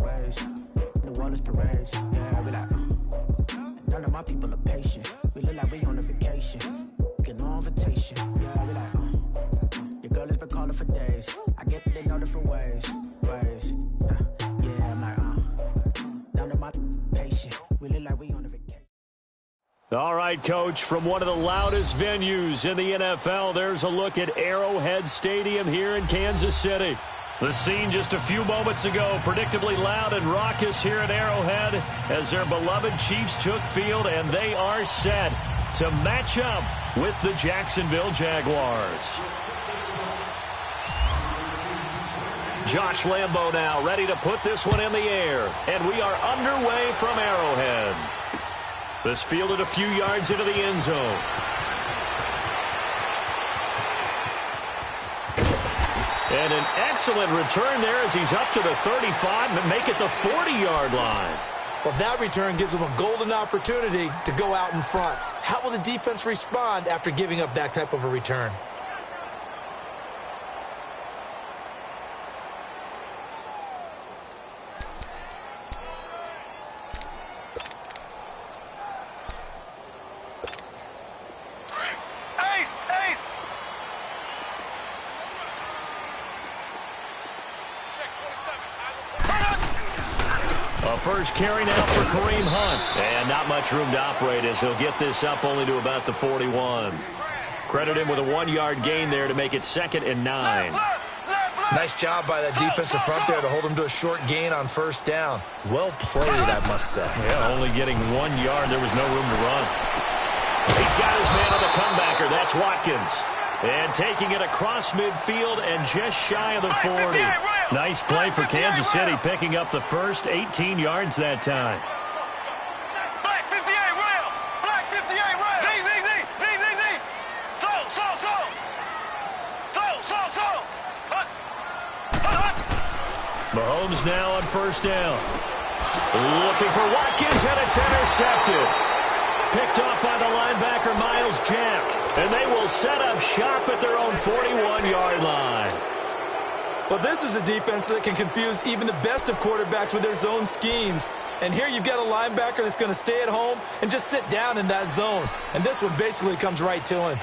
ways. The world is parades, yeah, we like, none of my people are patient. We look like we on a vacation. Get no invitation, yeah, we like, your girl has been calling for days. I get that they know different ways. Yeah, I'm like, none of my patient. We look like we on a vacation. All right, Coach, from one of the loudest venues in the NFL, there's a look at Arrowhead Stadium here in Kansas City. The scene just a few moments ago, predictably loud and raucous here at Arrowhead as their beloved Chiefs took field, and they are set to match up with the Jacksonville Jaguars. Josh Lambo now ready to put this one in the air, and we are underway from Arrowhead. This fielded a few yards into the end zone. And an excellent return there as he's up to the 35 and make it the 40-yard line. Well, that return gives him a golden opportunity to go out in front. How will the defense respond after giving up that type of a return? First carry now for Kareem Hunt. And not much room to operate as he'll get this up only to about the 41. Credit him with a 1-yard gain there to make it 2nd and 9. Nice job by that defensive front there to hold him to a short gain on first down. Well played, I must say. Yeah, only getting 1 yard. There was no room to run. He's got his man on the comebacker. That's Watkins. And taking it across midfield and just shy of the 40. Nice play for Kansas City, picking up the first 18 yards that time. Black 58, rail! Black 58, rail! Mahomes now on first down. Looking for Watkins, and it's intercepted. Picked off by the linebacker, Miles Jack. And they will set up shop at their own 41-yard line. Well, this is a defense that can confuse even the best of quarterbacks with their zone schemes. And here you've got a linebacker that's going to stay at home and just sit down in that zone. And this one basically comes right to him.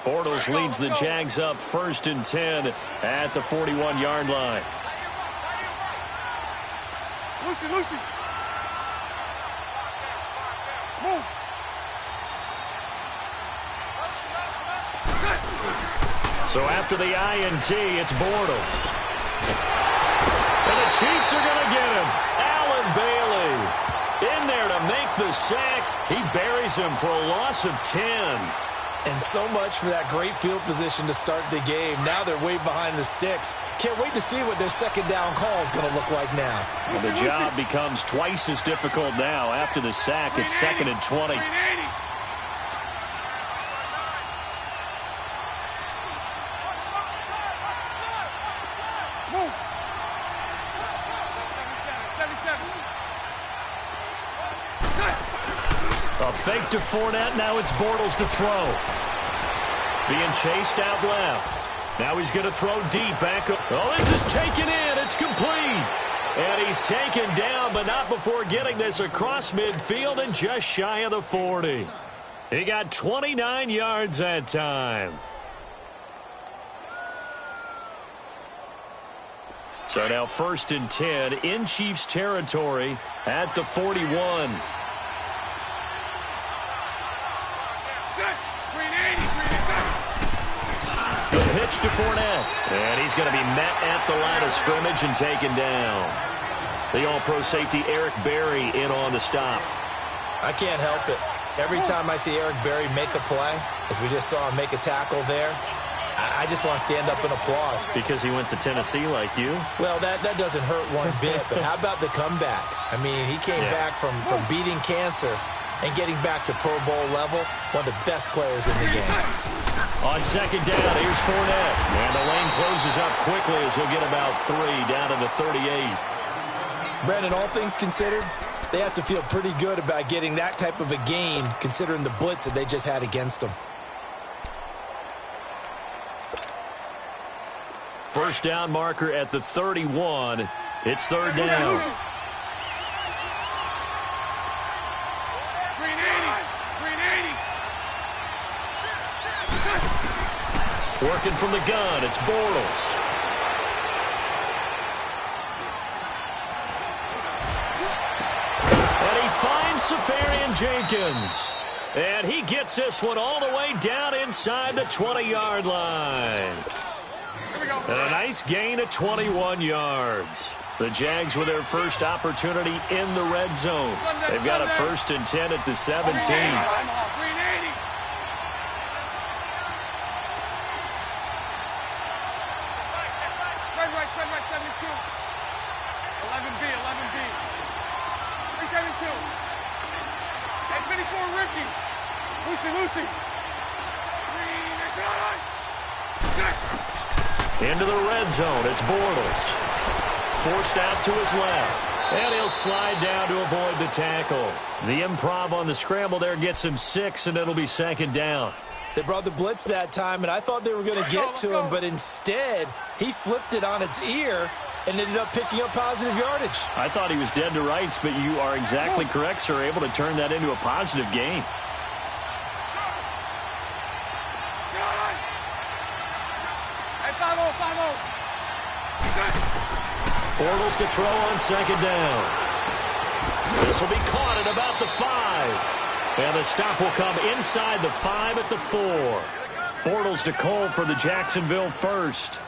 Bortles leads the Jags up 1st and 10 at the 41-yard line. Lucy. Move. So after the INT, it's Bortles. And the Chiefs are going to get him. Allen Bailey in there to make the sack. He buries him for a loss of 10. And so much for that great field position to start the game. Now they're way behind the sticks. Can't wait to see what their second down call is going to look like now. Well, the job becomes twice as difficult now. After the sack, it's 2nd and 20. A fake to Fournette. Now it's Bortles to throw. Being chased out left. Now he's going to throw deep back. Oh, this is taken in. It's complete. And he's taken down, but not before getting this across midfield and just shy of the 40. He got 29 yards that time. So now 1st and 10 in Chiefs territory at the 41. The pitch to Fournette. And he's going to be met at the line of scrimmage and taken down. The all-pro safety Eric Berry in on the stop. I can't help it. Every time I see Eric Berry make a play, as we just saw him make a tackle there, I just want to stand up and applaud. Because he went to Tennessee like you? Well, that doesn't hurt one bit, but how about the comeback? I mean, he came back from beating cancer and getting back to Pro Bowl level, one of the best players in the game. On second down, here's Fournette. And the lane closes up quickly as he'll get about 3 down to the 38. Brandon, all things considered, they have to feel pretty good about getting that type of a gain, considering the blitz that they just had against them. First down marker at the 31. It's third down. Working from the gun, it's Bortles. And he finds Safarian Jenkins. And he gets this one all the way down inside the 20-yard line. And a nice gain of 21 yards. The Jags with their first opportunity in the red zone. They've got a 1st and 10 at the 17. Into the red zone, it's Bortles. Forced out to his left. And he'll slide down to avoid the tackle. The improv on the scramble there gets him 6, and it'll be 2nd down. They brought the blitz that time, and I thought they were going to get to him, but instead, he flipped it on its ear and ended up picking up positive yardage. I thought he was dead to rights, but you are exactly correct, sir. Able to turn that into a positive gain. Bortles to throw on 2nd down. This will be caught at about the 5. And the stop will come inside the 5 at the 4. Bortles to Cole for the Jacksonville first.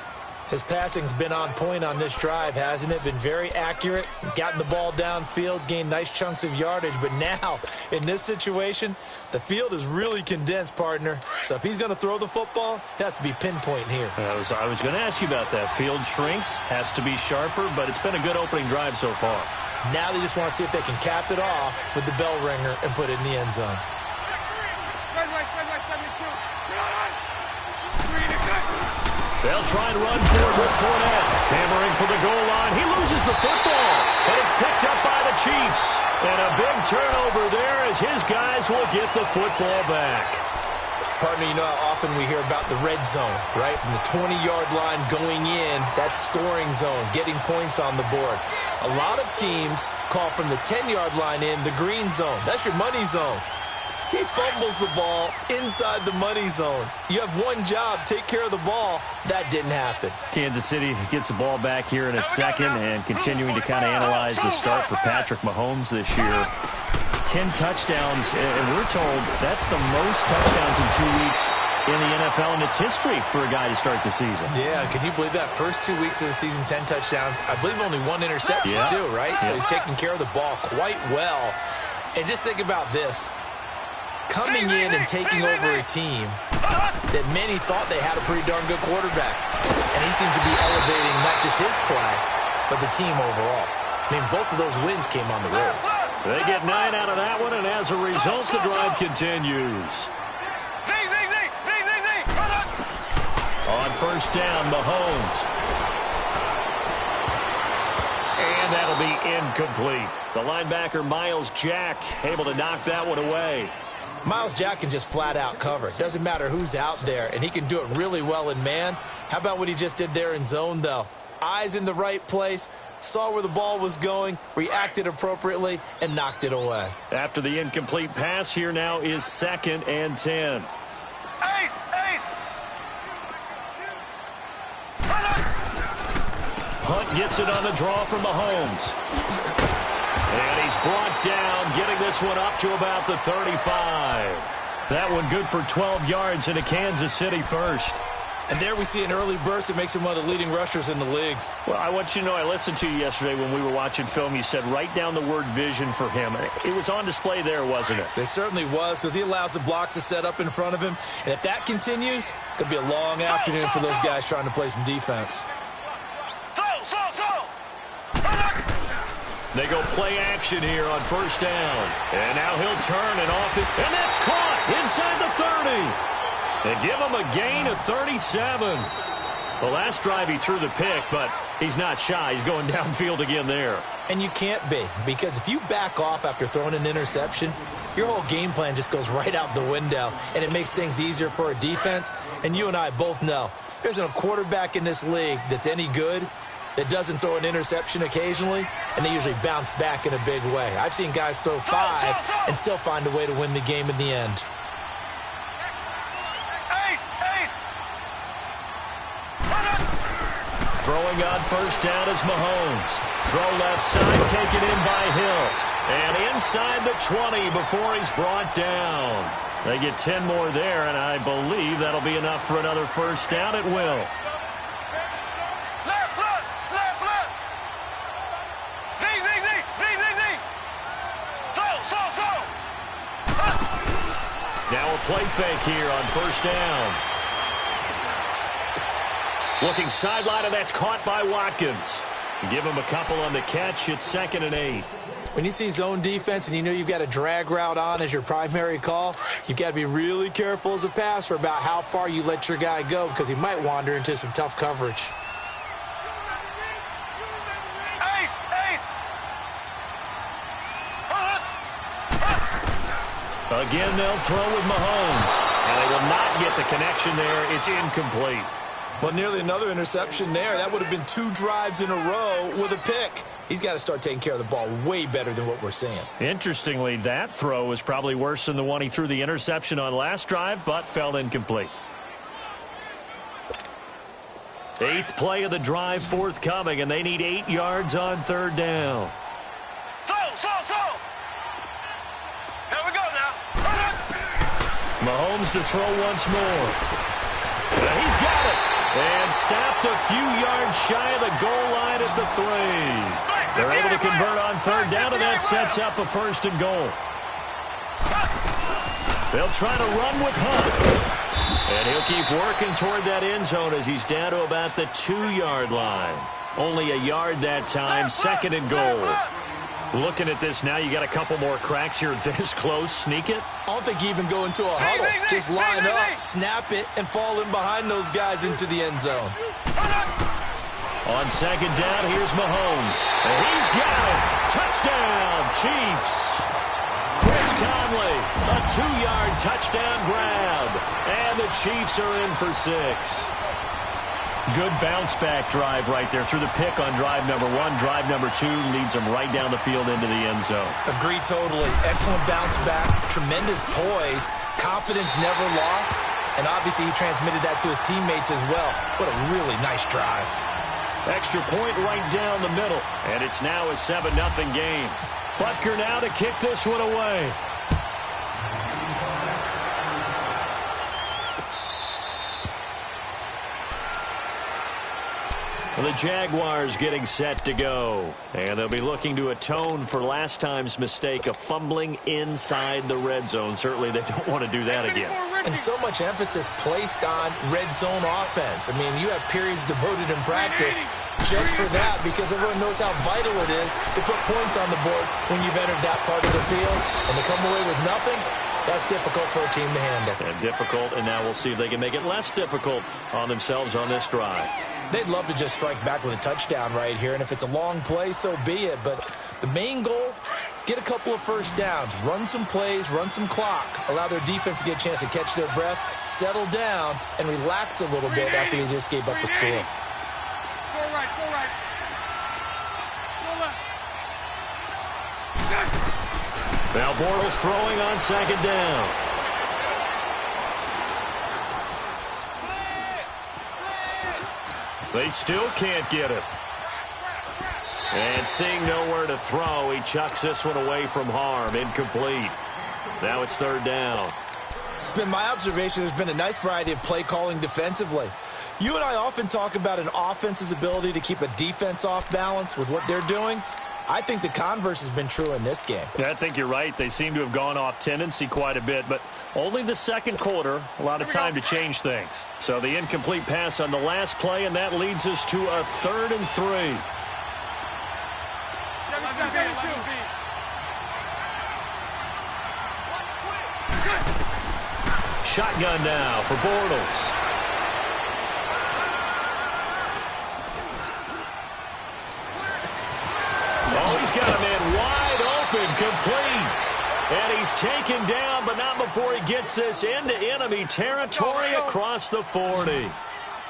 His passing's been on point on this drive, hasn't it? Been very accurate, gotten the ball downfield, gained nice chunks of yardage. But now, in this situation, the field is really condensed, partner. So if he's going to throw the football, he has to be pinpoint here. I was going to ask you about that. Field shrinks, has to be sharper, but it's been a good opening drive so far. Now they just want to see if they can cap it off with the bell ringer and put it in the end zone. They'll try and run forward with Fournette. Hammering for the goal line. He loses the football. And it's picked up by the Chiefs. And a big turnover there as his guys will get the football back. Partner, you know how often we hear about the red zone, right? From the 20-yard line going in, that scoring zone, getting points on the board. A lot of teams call from the 10-yard line in the green zone. That's your money zone. He fumbles the ball inside the money zone. You have one job, take care of the ball. That didn't happen. Kansas City gets the ball back here in a second and continuing to kind of analyze the start for Patrick Mahomes this year. 10 touchdowns, and we're told that's the most touchdowns in 2 weeks in the NFL in its history for a guy to start the season. Yeah, can you believe that? First 2 weeks of the season, 10 touchdowns. I believe only 1 interception, too, right? So he's taking care of the ball quite well. And just think about this. Coming in and taking over a team that many thought they had a pretty darn good quarterback. And he seems to be elevating not just his play, but the team overall. I mean, both of those wins came on the road. They get 9 out of that one, and as a result, the drive continues. On first down, Mahomes. And that'll be incomplete. The linebacker, Miles Jack, able to knock that one away. Miles Jack can just flat out cover. Doesn't matter who's out there, and he can do it really well in man. How about what he just did there in zone, though? Eyes in the right place, saw where the ball was going, reacted appropriately, and knocked it away. After the incomplete pass, here now is 2nd and 10. Hunt gets it on the draw from Mahomes. And he's brought down, getting this one up to about the 35. That one good for 12 yards into Kansas City first. And there we see an early burst that makes him one of the leading rushers in the league. Well, I want you to know, I listened to you yesterday when we were watching film. You said write down the word vision for him. It was on display there, wasn't it? It certainly was, because he allows the blocks to set up in front of him. And if that continues, it could be a long afternoon for those guys trying to play some defense. They go play action here on first down. And now he'll turn and off it. And that's caught inside the 30. They give him a gain of 37. The last drive he threw the pick, but he's not shy. He's going downfield again there. And you can't be, because if you back off after throwing an interception, your whole game plan just goes right out the window, and it makes things easier for a defense. And you and I both know There isn't a quarterback in this league that's any good that doesn't throw an interception occasionally, and they usually bounce back in a big way. I've seen guys throw 5 and still find a way to win the game in the end. Throwing on first down is Mahomes. Throw left side, taken in by Hill. And inside the 20 before he's brought down. They get 10 more there, and I believe that'll be enough for another first down at will. Left foot! Left foot! Z! Slow! Now a play fake here on first down. Looking sideline, and that's caught by Watkins. Give him a couple on the catch. It's 2nd and 8. When you see zone defense and you know you've got a drag route on as your primary call, you've got to be really careful as a passer about how far you let your guy go because he might wander into some tough coverage. Again, they'll throw with Mahomes. And they will not get the connection there. It's incomplete. Well, nearly another interception there. That would have been 2 drives in a row with a pick. He's got to start taking care of the ball way better than what we're seeing. Interestingly, that throw was probably worse than the one he threw the interception on last drive, but fell incomplete. 8th play of the drive forthcoming, and they need 8 yards on third down. Slow! Here we go now. Mahomes to throw once more. And he's got it. And stopped a few yards shy of the goal line at the 3. They're able to convert on third down, and that sets up a 1st and goal. They'll try to run with Hunt. And he'll keep working toward that end zone as he's down to about the 2-yard line. Only a yard that time, 2nd and goal. Looking at this now, you got a couple more cracks here this close. Sneak it? I don't think you even go into a huddle. Just line up, snap it, and fall in behind those guys into the end zone. On 2nd down, here's Mahomes. And he's got it. Touchdown, Chiefs. Chris Conley, a 2-yard touchdown grab. And the Chiefs are in for 6. Good bounce-back drive right there through the pick on drive number 1. Drive number 2 leads them right down the field into the end zone. Agree totally. Excellent bounce-back, tremendous poise, confidence never lost, and obviously he transmitted that to his teammates as well. What a really nice drive. Extra point right down the middle, and it's now a 7-0 game. Butker now to kick this one away. The Jaguars getting set to go. And they'll be looking to atone for last time's mistake of fumbling inside the red zone. Certainly they don't want to do that again. And so much emphasis placed on red zone offense. I mean, you have periods devoted in practice just for that because everyone knows how vital it is to put points on the board when you've entered that part of the field. And to come away with nothing, that's difficult for a team to handle. And difficult, and now we'll see if they can make it less difficult on themselves on this drive. They'd love to just strike back with a touchdown right here, and if it's a long play, so be it. But the main goal, get a couple of first downs, run some plays, run some clock, allow their defense to get a chance to catch their breath, settle down, and relax a little bit after they just gave up a score. Full right. Now Bortles throwing on 2nd down. They still can't get it. And seeing nowhere to throw, he chucks this one away from harm. Incomplete. Now it's 3rd down. It's been my observation there's been a nice variety of play calling defensively. You and I often talk about an offense's ability to keep a defense off balance with what they're doing. I think the converse has been true in this game. Yeah, I think you're right. They seem to have gone off tendency quite a bit, but only the 2nd quarter, a lot of time to change things. So the incomplete pass on the last play, and that leads us to a 3rd and 3. Shotgun now for Bortles. Oh, he's got a man wide open, complete. And he's taken down, but not before he gets this into enemy territory across the 40.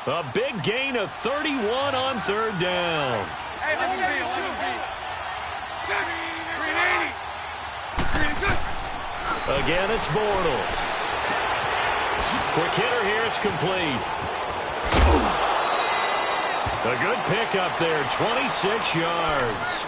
A big gain of 31 on third down. Hey, 11B. 380. Again, it's Bortles. Quick hitter here, it's complete. A good pickup there, 26 yards.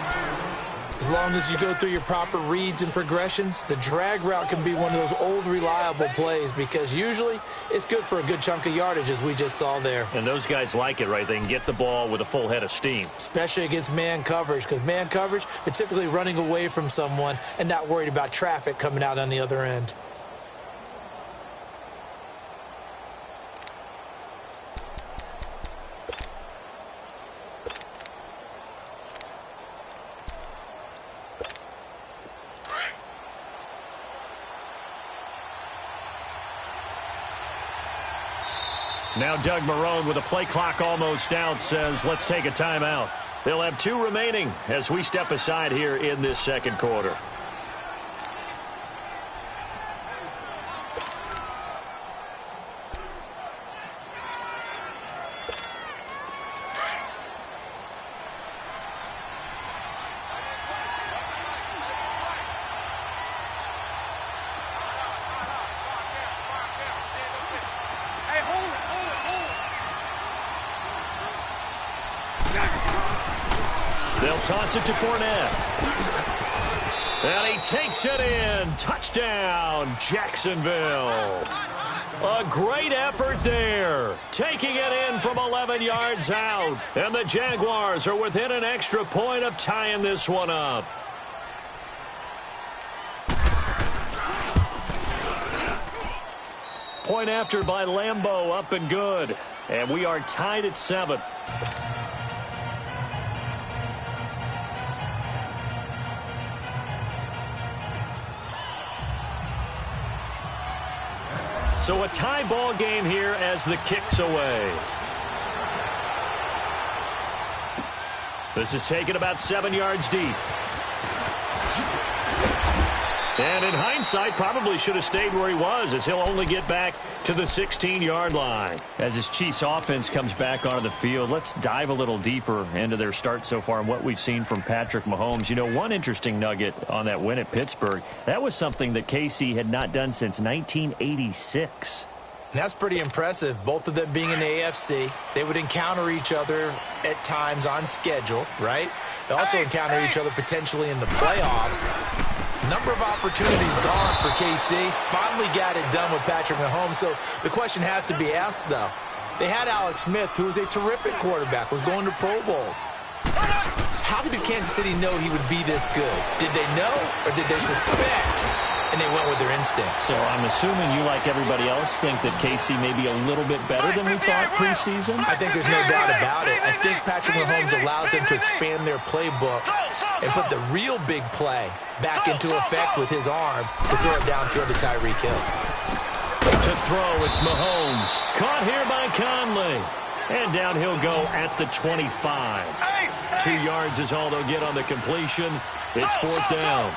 As long as you go through your proper reads and progressions, the drag route can be one of those old reliable plays because usually it's good for a good chunk of yardage, as we just saw there. And those guys like it, right? They can get the ball with a full head of steam. Especially against man coverage, because man coverage, they're typically running away from someone and not worried about traffic coming out on the other end. Now Doug Marrone, with a play clock almost out, says let's take a timeout. They'll have 2 remaining as we step aside here in this second quarter. They'll toss it to Fournette. And he takes it in. Touchdown, Jacksonville. A great effort there. Taking it in from 11 yards out. And the Jaguars are within an extra point of tying this one up. Point after by Lambeau, up and good. And we are tied at 7. So a tie ball game here as the kick's away. This is taken about 7 yards deep. And in hindsight, probably should have stayed where he was, as he'll only get back to the 16-yard line. As his Chiefs offense comes back onto the field, let's dive a little deeper into their start so far and what we've seen from Patrick Mahomes. You know, one interesting nugget on that win at Pittsburgh, that was something that KC had not done since 1986. That's pretty impressive, both of them being in the AFC. They would encounter each other at times on schedule, right? They also encounter each other potentially in the playoffs. Number of opportunities gone for KC. Finally got it done with Patrick Mahomes. So the question has to be asked, though. They had Alex Smith, who was a terrific quarterback, was going to Pro Bowls. How did Kansas City know he would be this good? Did they know, or did they suspect, and they went with their instinct? So I'm assuming you, like everybody else, think that KC may be a little bit better than we thought preseason? I think there's no doubt about it. I think Patrick Mahomes allows them to expand their playbook and put the real big play back into effect with his arm to throw it downfield to Tyreek Hill. To throw, it's Mahomes. Caught here by Conley. And down he'll go at the 25. 2 yards is all they'll get on the completion. It's 4th down.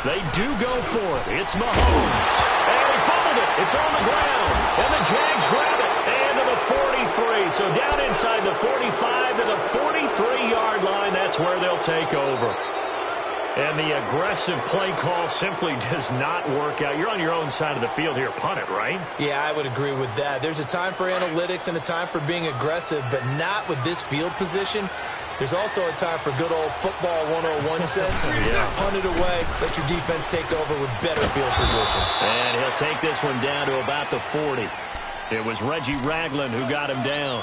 They do go for it. It's Mahomes. And he fumbled it. It's on the ground. And the Jags grab it. And to the 43. So down inside the 45 to the 43-yard line. That's where they'll take over. And the aggressive play call simply does not work out. You're on your own side of the field here. Punt it, right? Yeah, I would agree with that. There's a time for analytics and a time for being aggressive, but not with this field position. There's also a time for good old football 101 sense. Yeah. Punt it away. Let your defense take over with better field position. And he'll take this one down to about the 40. It was Reggie Ragland who got him down.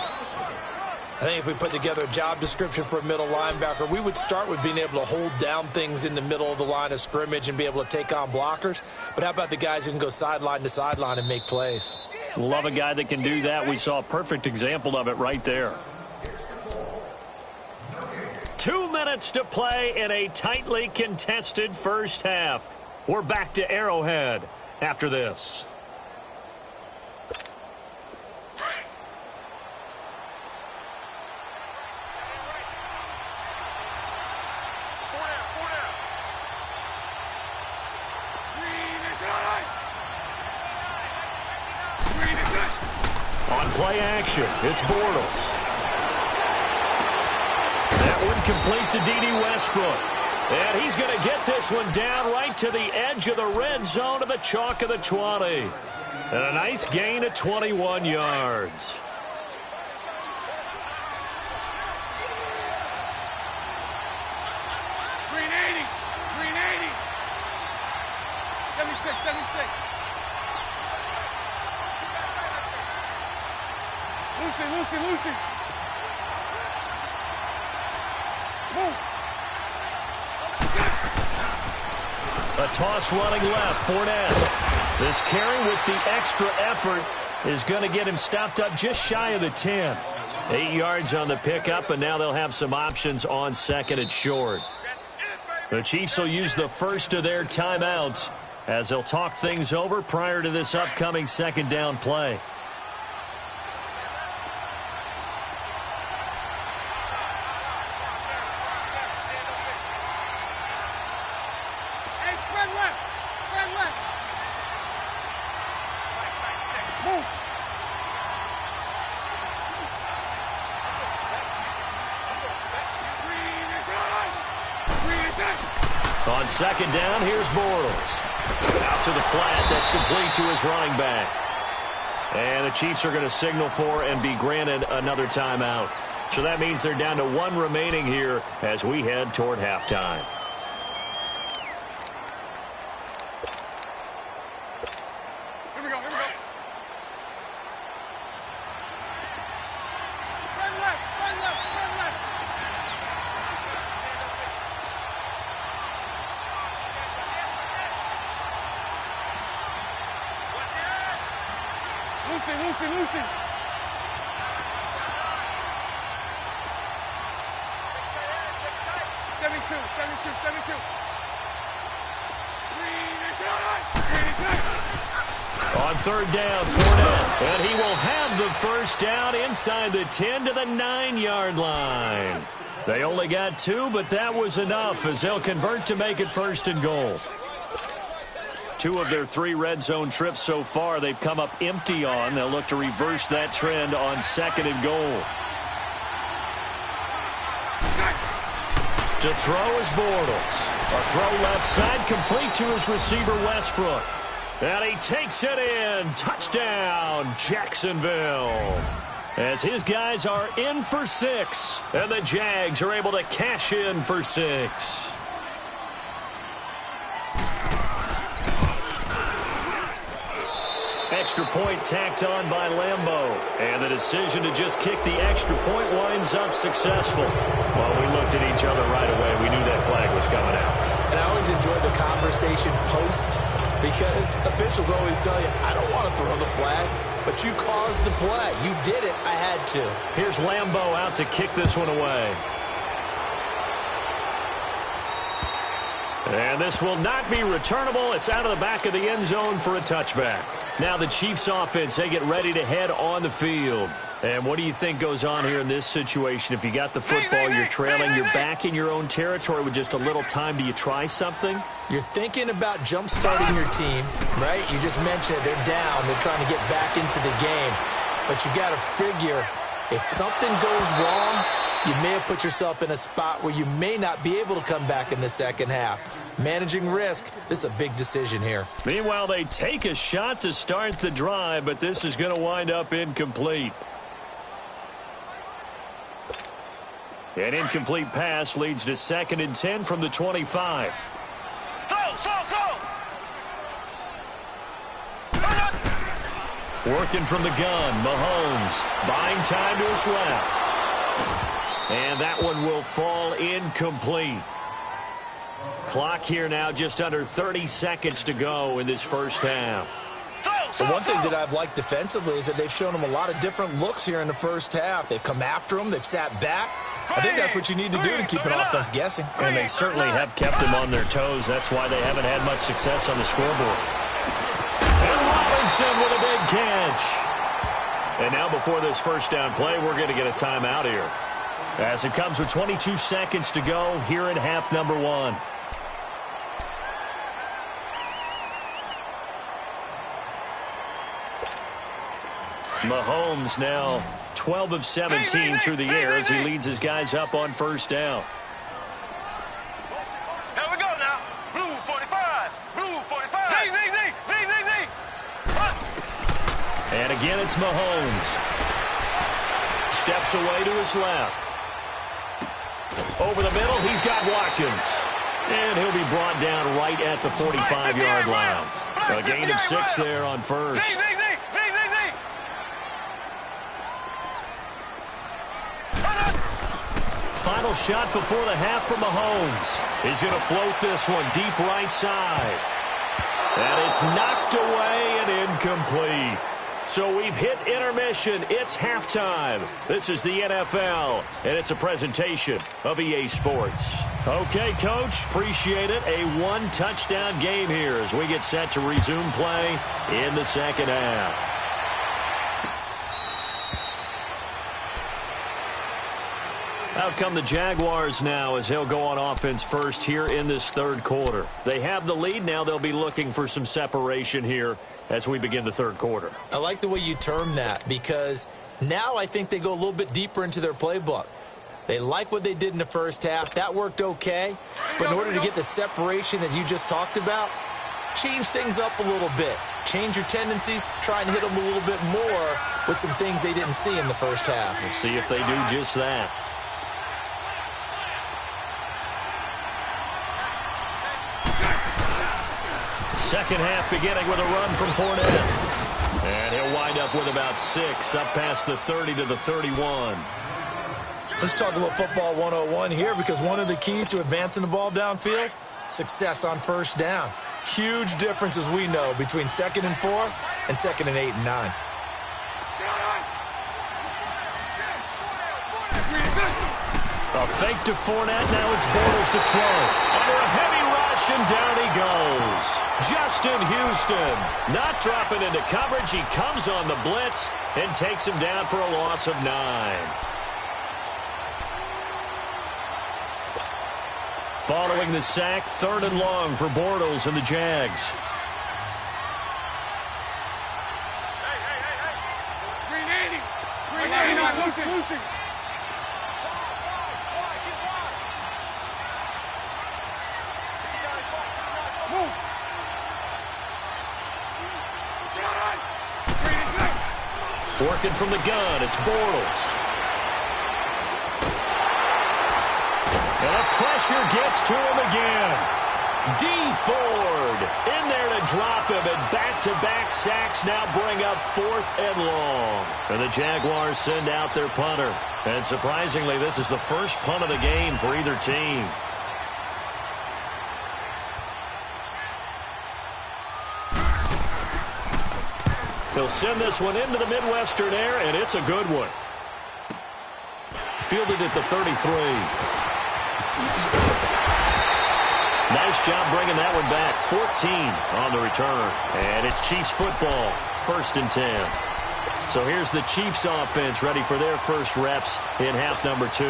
I think if we put together a job description for a middle linebacker, we would start with being able to hold down things in the middle of the line of scrimmage and be able to take on blockers. But how about the guys who can go sideline to sideline and make plays? Love a guy that can do that. We saw a perfect example of it right there. 2 minutes to play in a tightly contested first half. We're back to Arrowhead after this. On play action, it's Bortles. That one complete to D.D. Westbrook. And he's going to get this one down right to the edge of the red zone of the chalk of the 20. And a nice gain of 21 yards. Green 80. Green 80. 76, 76. Lucy. Move. A toss running left, Fournette. This carry with the extra effort is going to get him stopped up just shy of the 10. 8 yards on the pickup, and now they'll have some options on second and short. The Chiefs will use the first of their timeouts as they'll talk things over prior to this upcoming second down play. On second down, here's Bortles. Out to the flat. That's complete to his running back. And the Chiefs are going to signal for and be granted another timeout. So that means they're down to one remaining here as we head toward halftime. Here we go. Spread left. Lucy. 72. On third down, Fournette. And he will have the first down inside the 10 to the 9-yard line. They only got 2, but that was enough as they'll convert to make it first and goal. 2 of their 3 red zone trips so far they've come up empty on. They'll look to reverse that trend on second and goal. To throw is Bortles. A throw left side complete to his receiver Westbrook. And he takes it in. Touchdown, Jacksonville. As his guys are in for 6. And the Jags are able to cash in for 6. Extra point tacked on by Lambeau. And the decision to just kick the extra point winds up successful. Well, we looked at each other right away. We knew that flag was coming out. And I always enjoy the conversation post because officials always tell you, I don't want to throw the flag, but you caused the play. You did it. I had to. Here's Lambeau out to kick this one away. And this will not be returnable. It's out of the back of the end zone for a touchback. Now the Chiefs offense, they get ready to head on the field. And what do you think goes on here in this situation? If you got the football, you're trailing, you're back in your own territory with just a little time. Do you try something? You're thinking about jump-starting your team, right? You just mentioned it. They're down. They're trying to get back into the game. But you got to figure if something goes wrong, you may have put yourself in a spot where you may not be able to come back in the second half. Managing risk, this is a big decision here. Meanwhile, they take a shot to start the drive, but this is going to wind up incomplete. An incomplete pass leads to 2nd and 10 from the 25. Working from the gun, Mahomes buying time to his left. And that one will fall incomplete. Clock here now just under 30 seconds to go in this first half. The one thing that I've liked defensively is that they've shown them a lot of different looks here in the first half. They've come after them. They've sat back. I think that's what you need to do to keep an offense guessing. And they certainly have kept them on their toes. That's why they haven't had much success on the scoreboard. And Robinson with a big catch. And now before this first down play, we're going to get a timeout here. As it comes with 22 seconds to go here in half number 1. Mahomes now 12 of 17 through the air as he leads his guys up on first down. Here we go now. Blue 45. Blue 45. Z. And again, it's Mahomes. Steps away to his left. Over the middle, he's got Watkins. And he'll be brought down right at the 45-yard line. A gain of 6 there on first. Final shot before the half from Mahomes. He's going to float this one deep right side. And it's knocked away and incomplete. So we've hit intermission. It's halftime. This is the NFL, and it's a presentation of EA Sports. Okay, Coach, appreciate it. A one-touchdown game here as we get set to resume play in the second half. Out come the Jaguars now as they'll go on offense first here in this third quarter. They have the lead. Now they'll be looking for some separation here as we begin the third quarter. I like the way you term that because now I think they go a little bit deeper into their playbook. They like what they did in the first half. That worked okay. But in order to get the separation that you just talked about, change things up a little bit. Change your tendencies. Try and hit them a little bit more with some things they didn't see in the first half. We'll see if they do just that. Second half beginning with a run from Fournette. And he'll wind up with about 6 up past the 30 to the 31. Let's talk a little football 101 here because one of the keys to advancing the ball downfield, success on first down. Huge difference, as we know, between 2nd and 4 and 2nd and 8 and 9. A fake to Fournette. Now it's Bortles to throw. Under a heavy rush, and down he goes. Justin Houston not dropping into coverage. He comes on the blitz and takes him down for a loss of 9. Following the sack, 3rd and long for Bortles and the Jags. Lucy. Working from the gun, it's Bortles. And pressure gets to him again. D. Ford in there to drop him, and back-to-back sacks now bring up 4th and long. And the Jaguars send out their punter. And surprisingly, this is the first punt of the game for either team. He'll send this one into the Midwestern air, and it's a good one. Fielded at the 33. Nice job bringing that one back. 14 on the return. And it's Chiefs football, 1st and 10. So here's the Chiefs offense ready for their first reps in half number 2.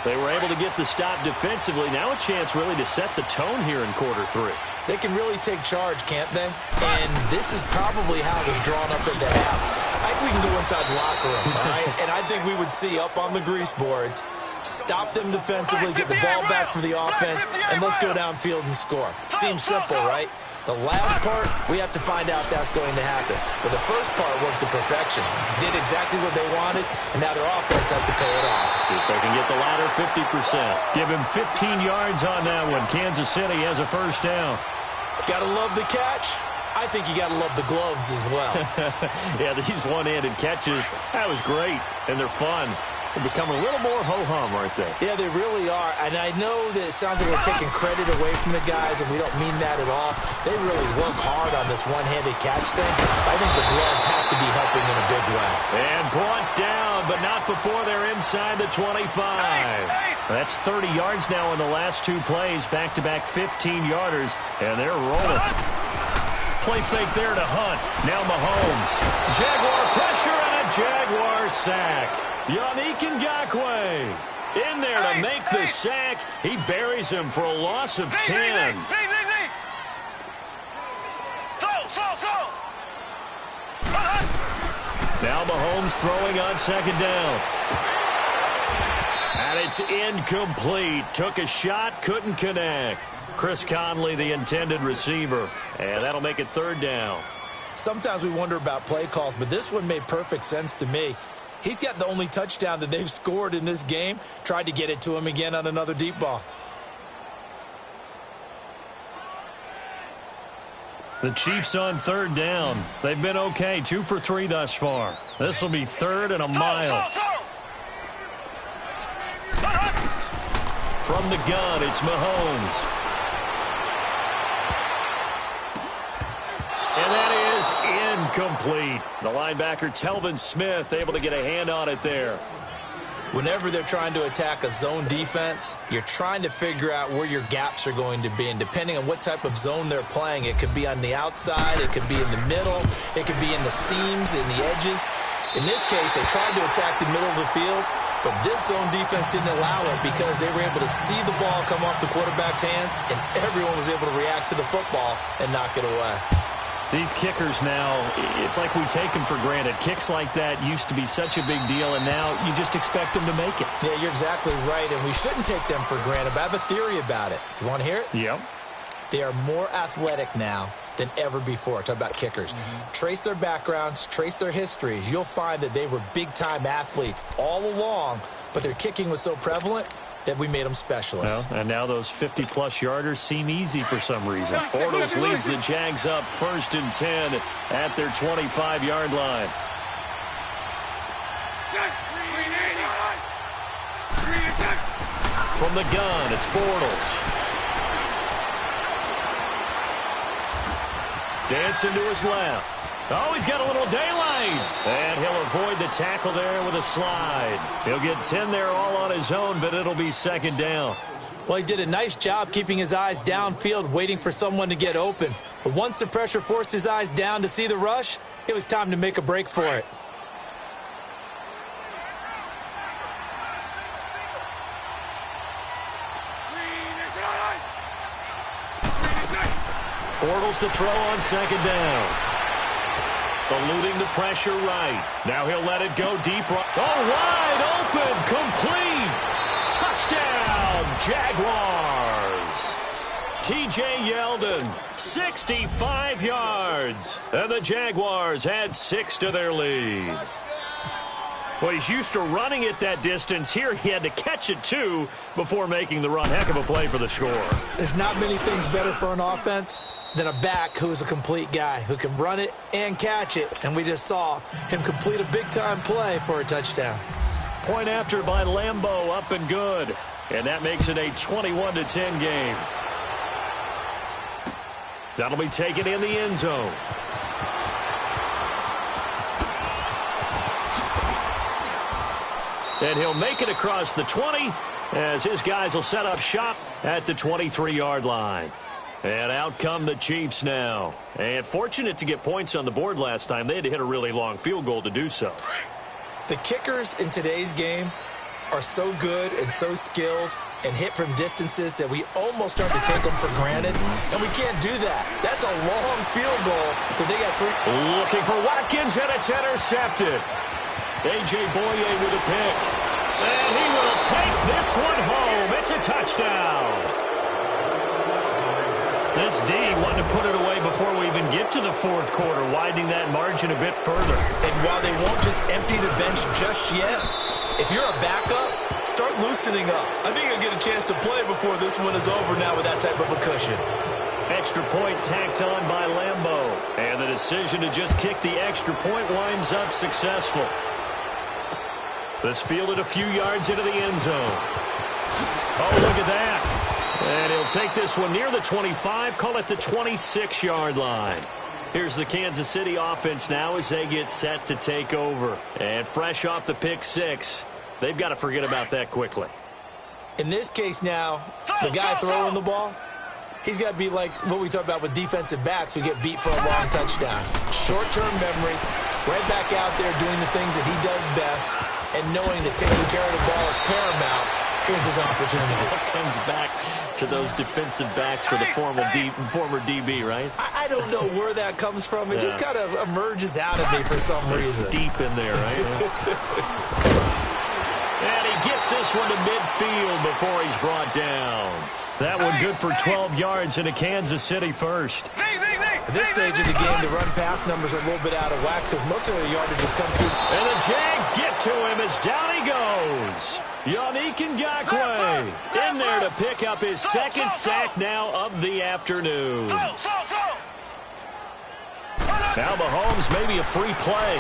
They were able to get the stop defensively. Now a chance really to set the tone here in quarter 3. They can really take charge, can't they? And this is probably how it was drawn up at the half. I think we can go inside the locker room, all right? And I think we would see up on the grease boards, stop them defensively, get the ball back for the offense, and let's go downfield and score. Seems simple, right? The last part, we have to find out that's going to happen. But the first part worked to perfection. Did exactly what they wanted, and now their offense has to pay it off. See if they can get the latter 50%. Give him 15 yards on that one. Kansas City has a first down. Gotta love the catch. I think you gotta love the gloves as well. Yeah, these one-handed catches, that was great, and they're fun. They become a little more ho-hum right there. Yeah, they really are. And I know that it sounds like we're taking credit away from the guys, and we don't mean that at all. They really work hard on this one-handed catch thing. I think the gloves have to be helping in a big way. And brought down, but not before they're inside the 25. That's 30 yards now in the last 2 plays, back-to-back 15-yarders, and they're rolling. Play fake there to Hunt. Now Mahomes. Jaguar pressure and a Jaguar sack. Yannick Ngakoue in there to make the sack. He buries him for a loss of 10. Now Now Mahomes throwing on second down. And it's incomplete. Took a shot, couldn't connect. Chris Conley, the intended receiver. And that'll make it third down. Sometimes we wonder about play calls, but this one made perfect sense to me. He's got the only touchdown that they've scored in this game. Tried to get it to him again on another deep ball. The Chiefs on third down. They've been okay, 2 for 3 thus far. This will be third and a mile. From the gun, it's Mahomes. And that is incomplete. The linebacker, Telvin Smith, able to get a hand on it there. Whenever they're trying to attack a zone defense, you're trying to figure out where your gaps are going to be. And depending on what type of zone they're playing, it could be on the outside, it could be in the middle, it could be in the seams, in the edges. In this case, they tried to attack the middle of the field, but this zone defense didn't allow it because they were able to see the ball come off the quarterback's hands, and everyone was able to react to the football and knock it away. These kickers now, it's like we take them for granted. Kicks like that used to be such a big deal, and now you just expect them to make it. Yeah, you're exactly right, and we shouldn't take them for granted, but I have a theory about it. You want to hear it? Yep. They are more athletic now than ever before. Talk about kickers. Trace their backgrounds, trace their histories. You'll find that they were big-time athletes all along, but their kicking was so prevalent that we made them specialists. Well, and now those 50-plus yarders seem easy for some reason. Bortles leads the Jags up 1st and 10 at their 25-yard line. From the gun, it's Bortles. Dancing to his left. Oh, he's got a little daylight. And he'll avoid the tackle there with a slide. He'll get 10 there all on his own, but it'll be second down. Well, he did a nice job keeping his eyes downfield, waiting for someone to get open. But once the pressure forced his eyes down to see the rush, it was time to make a break for it. Bortles to throw on second down. Eluding the pressure right. Now he'll let it go deep right. Oh, wide open. Complete. Touchdown, Jaguars. T.J. Yeldon, 65 yards. And the Jaguars add 6 to their lead. Well, he's used to running it that distance. Here he had to catch it, too, before making the run. Heck of a play for the score. There's not many things better for an offense than a back who is a complete guy, who can run it and catch it. And we just saw him complete a big-time play for a touchdown. Point after by Lambeau, up and good. And that makes it a 21-10 game. That'll be taken in the end zone. And he'll make it across the 20 as his guys will set up shop at the 23-yard line. And out come the Chiefs now. And fortunate to get points on the board last time. They had to hit a really long field goal to do so. The kickers in today's game are so good and so skilled and hit from distances that we almost start to take them for granted. And we can't do that. That's a long field goal that they got 3. Looking for Watkins, and it's intercepted. A.J. Boye with a pick. And he will take this one home. It's a touchdown. This D wanted to put it away before we even get to the fourth quarter, widening that margin a bit further. And while they won't just empty the bench just yet, if you're a backup, start loosening up. I think you'll get a chance to play before this one is over now with that type of a cushion. Extra point tacked on by Lambeau. And the decision to just kick the extra point winds up successful. This fielded a few yards into the end zone. Oh, look at that. And he'll take this one near the 25, call it the 26-yard line. Here's the Kansas City offense now as they get set to take over. And fresh off the pick 6, they've got to forget about that quickly. In this case now, the guy throwing the ball, he's got to be like what we talk about with defensive backs who get beat for a long touchdown. Short-term memory, right back out there doing the things that he does best, and knowing that taking care of the ball is paramount Here's his opportunity. Comes back to those defensive backs for the former DB, right? I don't know where that comes from. It just kind of emerges out of me for some reason. It's deep in there, right? And he gets this one to midfield before he's brought down. That one good for 12 yards into Kansas City first. At this stage of the game, the run-pass numbers are a little bit out of whack because most of the yardage has come through. And the Jags get to him as down he goes. Yannick Ngakoue in there to pick up his second sack now of the afternoon. Now Mahomes maybe a free play.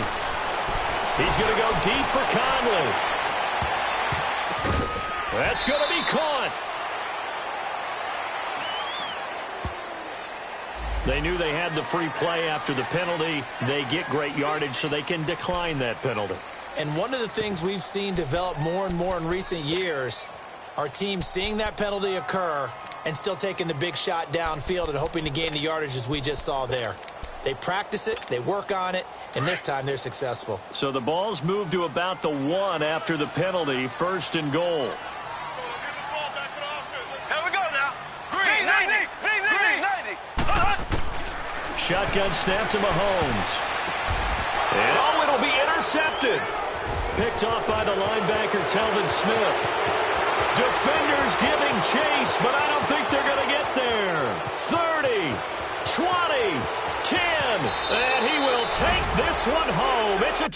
He's going to go deep for Conley. That's going to be caught. They knew they had the free play after the penalty. They get great yardage so they can decline that penalty. And one of the things we've seen develop more and more in recent years are teams seeing that penalty occur and still taking the big shot downfield and hoping to gain the yardage as we just saw there. They practice it, they work on it, and this time they're successful. So the ball's moved to about the 1 after the penalty, 1st and goal. Here we go now. Green 90. Green 90. Shotgun snap to Mahomes. And oh, it'll be intercepted. Picked off by the linebacker, Telvin Smith. Defenders giving chase, but I don't think they're going to get there. 30, 20, 10, and he will take this one home. It's a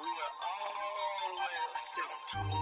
We went all the way.